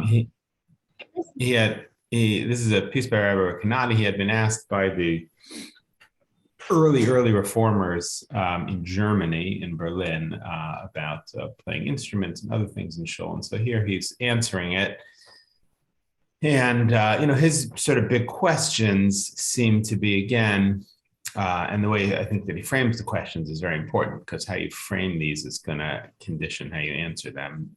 He this is a piece by Rabbi Kanadi. He had been asked by the early reformers in Germany, in Berlin, about playing instruments and other things in shul. And so here he's answering it. And, his sort of big questions seem to be, again, and the way I think that he frames the questions is very important, because how you frame these is going to condition how you answer them.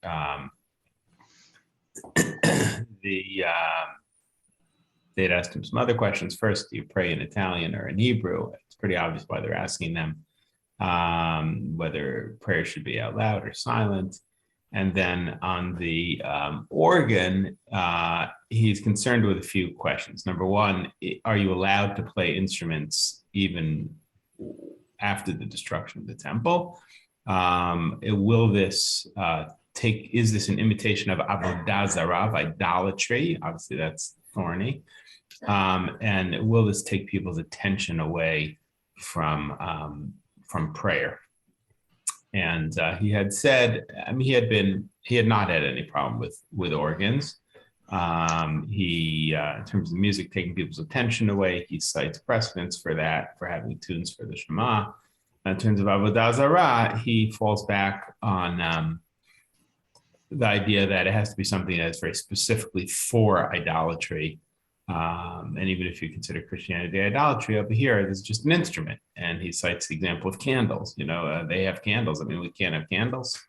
They'd asked him some other questions. First, do you pray in Italian or in Hebrew? It's pretty obvious why they're asking them, whether prayer should be out loud or silent. And then on the organ, he's concerned with a few questions. Number one, are you allowed to play instruments even after the destruction of the temple? Will this is this an imitation of avodah zarah, of idolatry? Obviously, that's thorny. And will this take people's attention away from prayer? And he had said, he had not had any problem with organs. In terms of music taking people's attention away, he cites precedents for that, for having tunes for the Shema. In terms of avodah zarah, he falls back on the idea that it has to be something that's very specifically for idolatry. And even if you consider Christianity idolatry, over here, it's just an instrument. And he cites the example of candles. They have candles. We can't have candles.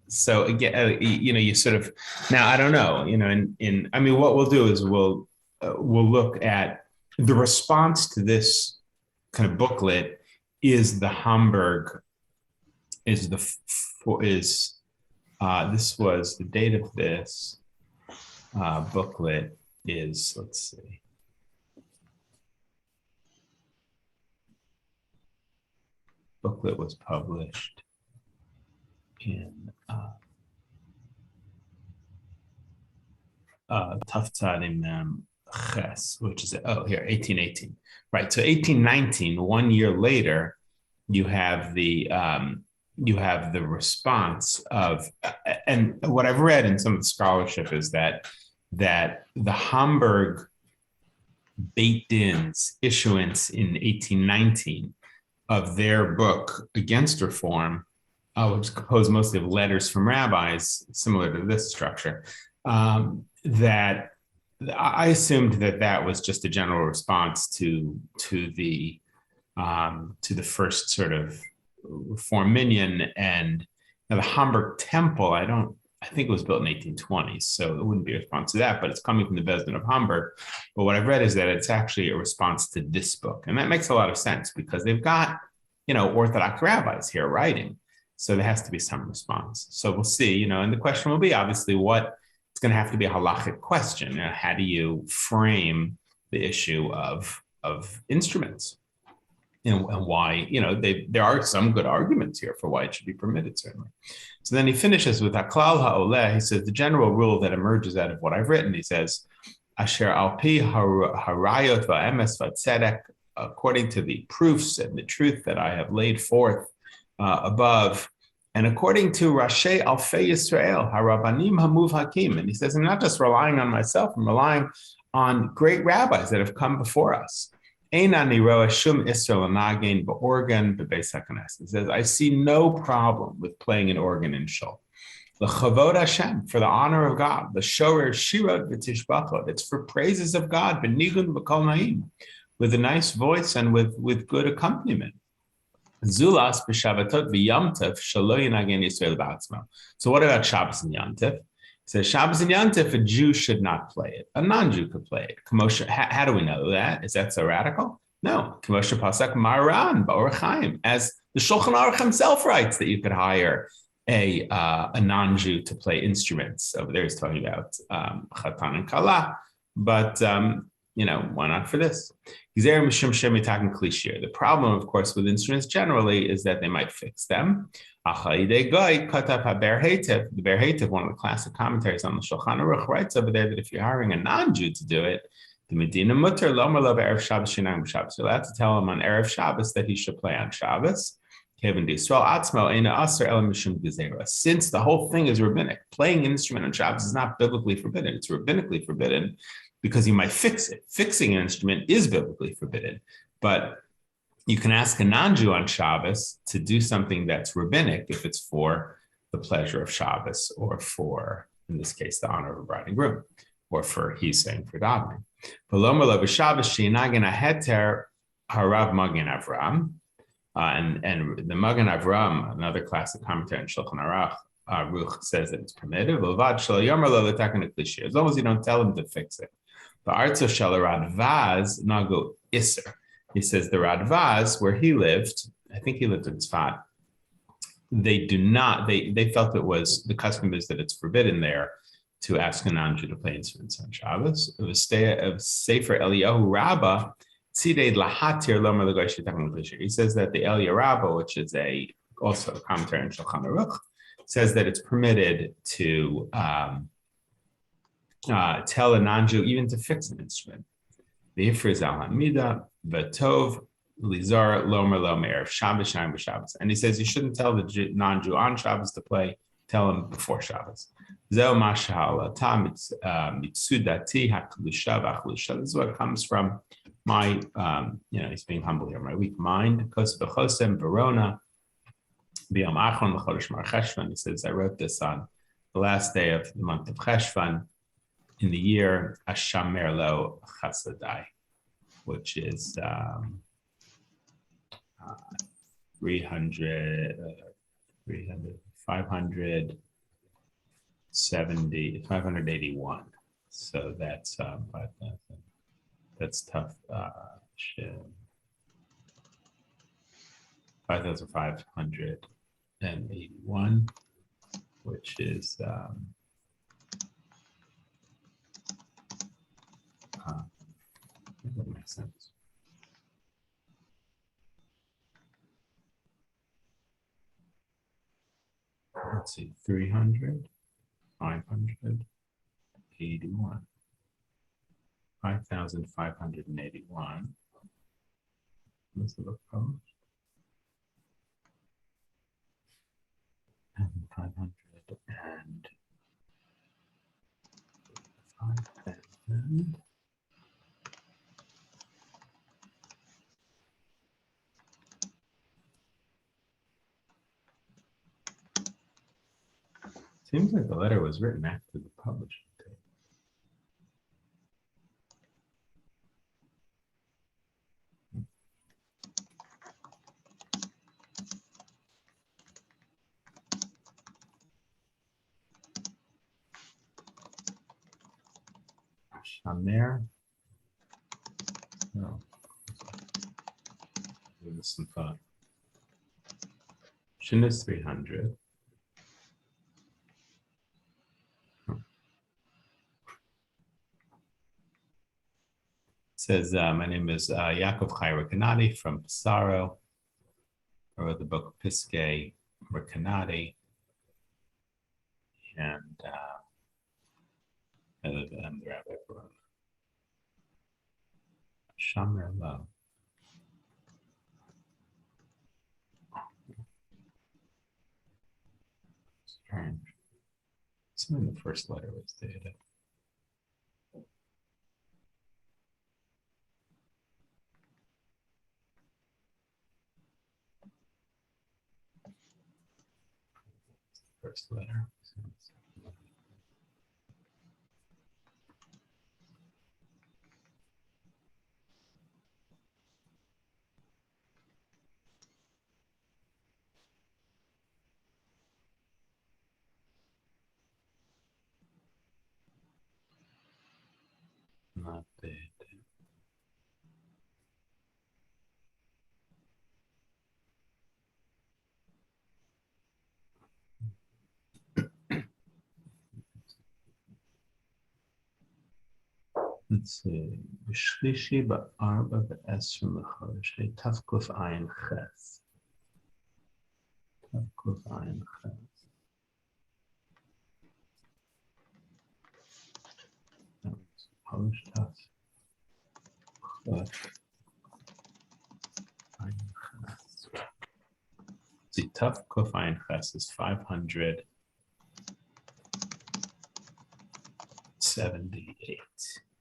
So again, you sort of, now I don't know, what we'll do is we'll look at the response to this kind of booklet. Is the Hamburg, this was the date of this booklet is, let's see. Booklet was published in Taftarim Ches, which is, 1818. Right, so 1819, 1 year later, you have the response of, and what I've read in some of the scholarship is that the Hamburg Beit Din's issuance in 1819 of their book against reform, which is composed mostly of letters from rabbis, similar to this structure, that I assumed that was just a general response to the first sort of reform minyan. And the Hamburg Temple, I think it was built in 1820s, so it wouldn't be a response to that, but it's coming from the Beis Din of Hamburg. But what I've read is that it's actually a response to this book. And that makes a lot of sense, because they've got, Orthodox rabbis here writing. So there has to be some response. So we'll see, and the question will be, obviously, it's going to have to be a halachic question. How do you frame the issue of instruments? And why, there are some good arguments here for why it should be permitted, certainly. So then he finishes with Aklal ha'oleh. He says, the general rule that emerges out of what I've written, he says, Asher alpi harayot va'emes va'tzedek, according to the proofs and the truth that I have laid forth above, and according to Rashi Alfei Yisrael, Harabanim Hamuv Hakim. And he says, I'm not just relying on myself, I'm relying on great rabbis that have come before us. He says, I see no problem with playing an organ in shul. L'chavod Hashem, for the honor of God. The shorer shirot v'tishbachot, it's for praises of God, b'nigun v'kol na'im, with a nice voice and with good accompaniment. Zulas b'Shabbatot v'Yom Tov shelo yinagen Yisrael b'atzmo. So what about Shabbos and Yom Tov? It says Shabbos and Yom Tov, a Jew should not play it. A non-Jew could play it. How do we know that? Is that so radical? No. Kamosha Pasak Maran Ba'or Chaim, as the Shulchan Aruch himself writes, that you could hire a non-Jew to play instruments. Over there, he's talking about Chatan and Kala, but why not for this? The problem, of course, with instruments generally is that they might fix them. The Ber Heitev, one of the classic commentaries on the Shulchan Aruch, writes over there that if you're hiring a non-Jew to do it, the Medina Mutter Lomer Lov Erev Shabbos Shinang B'Shabbos, you're allowed to tell him on Erev Shabbos that he should play on Shabbos. Kevin D. Since the whole thing is rabbinic, playing an instrument on Shabbos is not biblically forbidden. It's rabbinically forbidden because you might fix it. Fixing an instrument is biblically forbidden, but you can ask a non-Jew on Shabbos to do something that's rabbinic if it's for the pleasure of Shabbos or for, in this case, the honor of a bride and groom, or for, he's saying, for davening. Harav Magen Avram, and the Magen Avram, another classic commentary on Shulchan Aruch, says that it's permitted. As long as you don't tell him to fix it. The Arzo Shel Radvaz Nago Isser. He says the Radvaz, where he lived, I think he lived in Tzfat, they felt it was, the custom is that it's forbidden there to ask a non-Jew to play instruments on Shabbos. It was Sefer Eliyahu Rabbah, he says that the Eliyahu Rabbah, which is also a commentary on Shulchan Aruch, says that it's permitted to tell a non-Jew even to fix an instrument. The Ifriz al Hamida, Vatov, Lizar, Lomer, Lomer, Shabbos, Shaim, Shabbos. And he says you shouldn't tell the non-Jew on Shabbos to play, tell him before Shabbos. Zeo Mashala, Mitsudati, Hakulusha, Vakulusha. This is what comes from my, he's being humble here, my weak mind. Kos Bechosem, Verona, Biom Achon, Lechodesh Mar Cheshvan. He says, I wrote this on the last day of the month of Cheshvan, in the year Ashamer Lo Chasadai, which is 581. So that's 5,000. That's tough. 5,581, which is that makes sense. Let's see, 300, 581, 5,581. Let's look post. And 500 and 5,000. Seems like the letter was written after the publishing date. Shamer. No. Give this some thought. Shin is 300. Says, my name is Yaakov Chai Rekanati from Pesaro. I wrote the book Piskei Rekanati. And I live in the Rabbi Baron. Shamer Lo. Strange. Assuming the first letter was dated. First letter. Not dated. Let's see. Shlishi ba'arba be'esrim l'chodesh. Tafkuf ayin ches. Tafkuf ayin ches. Chodesh taf. Ayin ches. Tuf Kuf Ayin Ches is 578.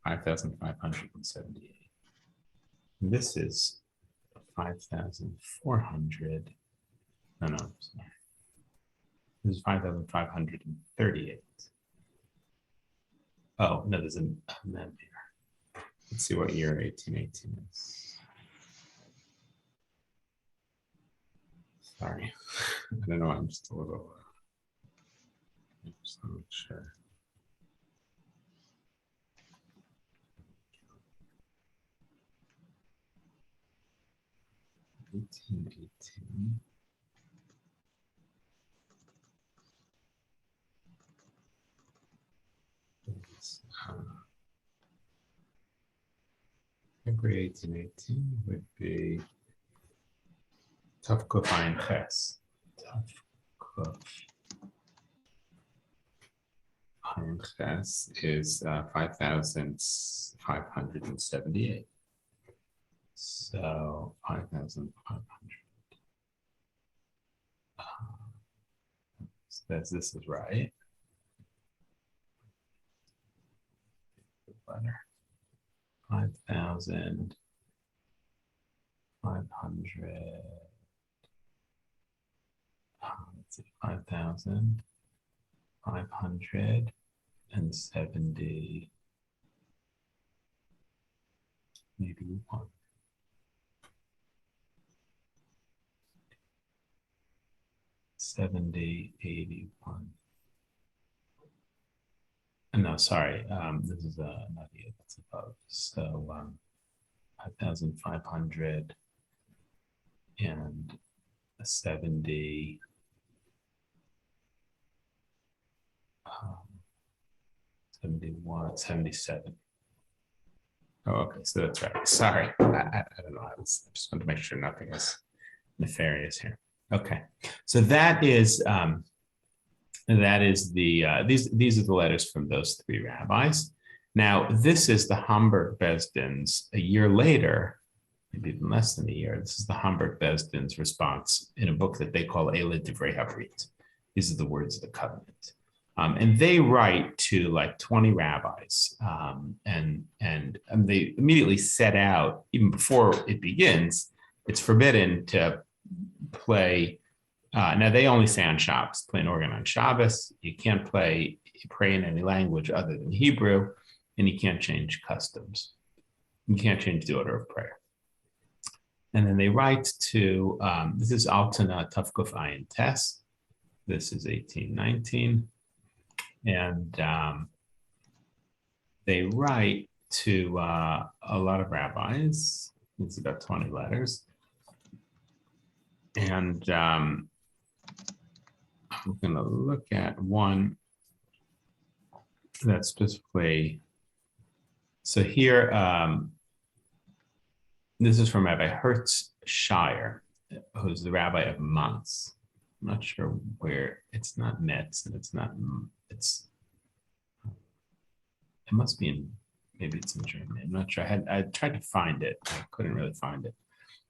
5,578. This is 5,400. No, sorry. This is 5,538. Oh, no, there's a mem here. Let's see what year 1818 is. Sorry. I don't know. I'm just a little. I'm just not sure. February 1818 would be Tuf Kuf Ayin Ches. Tuf Kuf Ayin Ches is 5,578. So 5,500. So this is right. Letter 5,500. Let's see, 5,570. Maybe one. 70, 81. No, sorry. This is not yet. That's above. So 5,500 and 70. 71, 77. Oh, okay. So that's right. Sorry. I don't know. I just want to make sure nothing is nefarious here. Okay. So that is the these are the letters from those three rabbis. Now, this is the Hamburg Bezdin's a year later, maybe even less than a year. This is the Hamburg Bezdin's response in a book that they call Eile Divrei Habrit. These are the words of the covenant. And they write to like 20 rabbis, and they immediately set out, even before it begins, it's forbidden to play. Now they only say on Shabbos, play an organ on Shabbos. You can't pray in any language other than Hebrew, and you can't change customs. You can't change the order of prayer. And then they write to, this is Altana Tuf Kuf Ayin Tes. This is 1819. And they write to a lot of rabbis. It's about 20 letters. And I'm going to look at one that's specifically. So here, this is from Rabbi Hertz Shire, who's the rabbi of Mons. I'm not sure where. It's not Metz, and it's not. It must be in. Maybe it's in Germany. I'm not sure. I tried to find it. I couldn't really find it.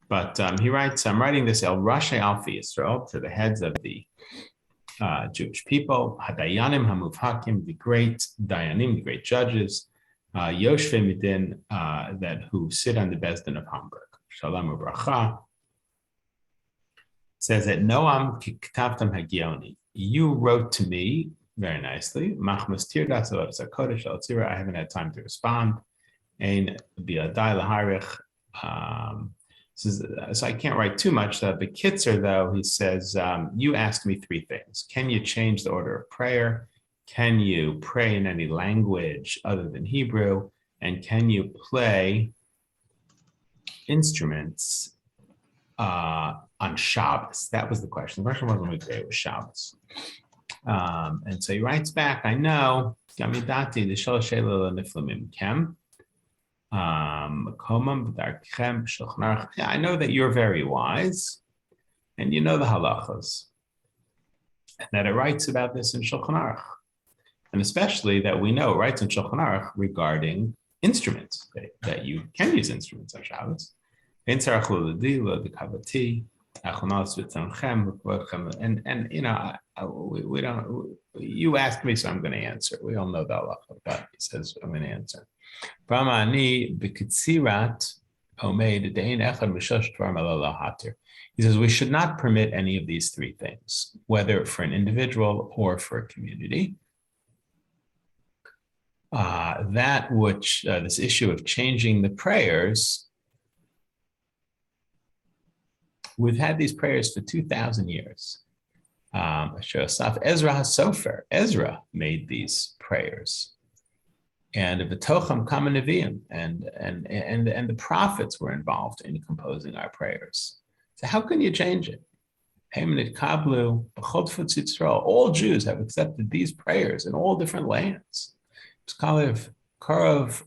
But he writes, I'm writing this El Rashi Alfi Yisrael, to the heads of the Jewish people, Hadayanim Hamuvhakim, the great Dayanim, the great judges, Yoshve Midin, that who sit on the Bezdin of Hamburg. Shalom u'bracha. Says that Noam Kiktavtam Hagioni, you wrote to me very nicely. Machmas Tirdas Kodesh Al Tzira. I haven't had time to respond. Ein biadai laharich. So I can't write too much. But Kitzer, though, he says, you asked me three things. Can you change the order of prayer? Can you pray in any language other than Hebrew? And can you play instruments on Shabbos? That was the question. The question wasn't weekday, it was Shabbos. And so he writes back, I know, Gamidati, the Shalashela Niflamim Kem. Yeah, I know that you're very wise and you know the halachas, and that it writes about this in Shulchan Aruch, and especially that we know it writes in Shulchan Aruch regarding instruments, that you can use instruments on Shabbos. And we don't. You asked me, so I'm going to answer. We all know the halacha, but he says I'm going to answer. He says we should not permit any of these three things, whether for an individual or for a community. This issue of changing the prayers, we've had these prayers for 2,000 years. Ezra HaSofer, Ezra made these prayers. And B'tocham Kama Neviim, and the prophets were involved in composing our prayers. So how can you change it? All Jews have accepted these prayers in all different lands. It's called Korov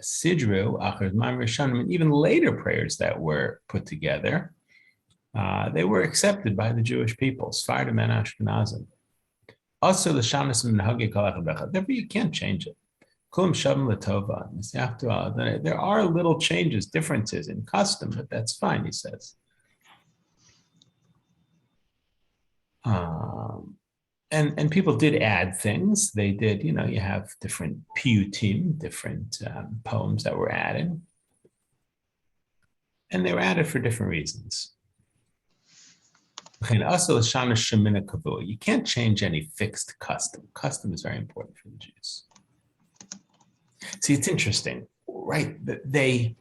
Sidru, even later prayers that were put together, they were accepted by the Jewish people, Sfardim and Ashkenazim. Also, the Shamas and Hagi Kalach, therefore you can't change it. Kulam Shavim Latova. There are little changes, differences in custom, but that's fine, he says. And people did add things. They did, you have different piyutim, different poems that were added. And they were added for different reasons. You can't change any fixed custom. Custom is very important for the Jews. See, it's interesting, right? There's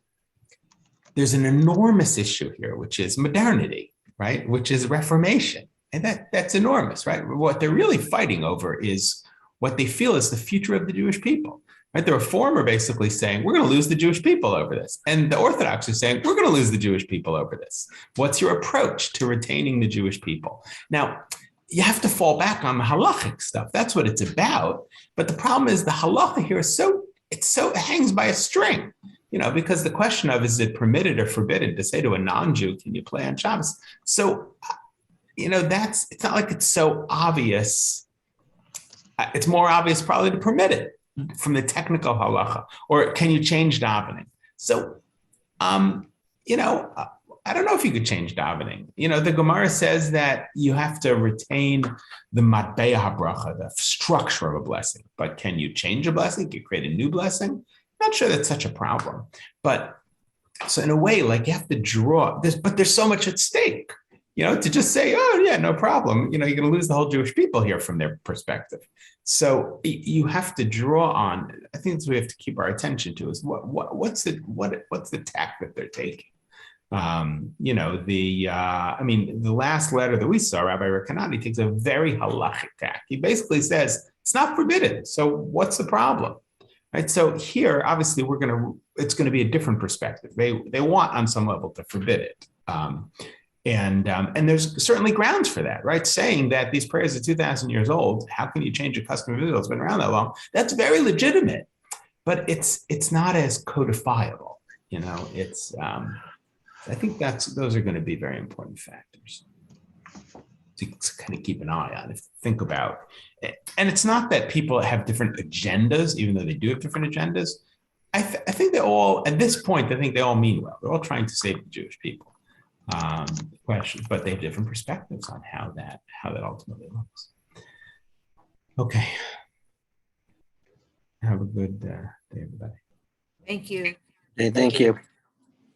an enormous issue here, which is modernity, right? Which is Reformation. And that's enormous, right? What they're really fighting over is what they feel is the future of the Jewish people, right? The Reform are basically saying, we're going to lose the Jewish people over this. And the Orthodox are saying, we're going to lose the Jewish people over this. What's your approach to retaining the Jewish people? Now, you have to fall back on the halachic stuff. That's what it's about. But the problem is the halacha here is it hangs by a string, because the question of, is it permitted or forbidden to say to a non-Jew, can you play on Shabbos? So, it's not like it's so obvious. It's more obvious probably to permit it from the technical halacha, or can you change davening? So, I don't know if you could change davening. The Gemara says that you have to retain the matbei habracha, the structure of a blessing. But can you change a blessing? Can you create a new blessing? Not sure that's such a problem. But so in a way, like you have to draw this, but there's so much at stake. To just say, oh, yeah, no problem. You're going to lose the whole Jewish people here from their perspective. So you have to draw on, I think that's what we have to keep our attention to is what's the tack that they're taking? The last letter that we saw, Rabbi Rekanati takes a very halachic tack. He basically says, it's not forbidden. So what's the problem? Right. So here, obviously, it's going to be a different perspective. They want on some level to forbid it. And there's certainly grounds for that, right? Saying that these prayers are 2,000 years old, how can you change a custom of Israel? It's been around that long. That's very legitimate, but it's not as codifiable. I think those are going to be very important factors to kind of keep an eye on, think about. And it's not that people have different agendas, even though they do have different agendas. I think they all, at this point, I think they all mean well. They're all trying to save the Jewish people. Questions, but they have different perspectives on how that ultimately looks. Okay. Have a good day, everybody. Thank you. Hey, thank you.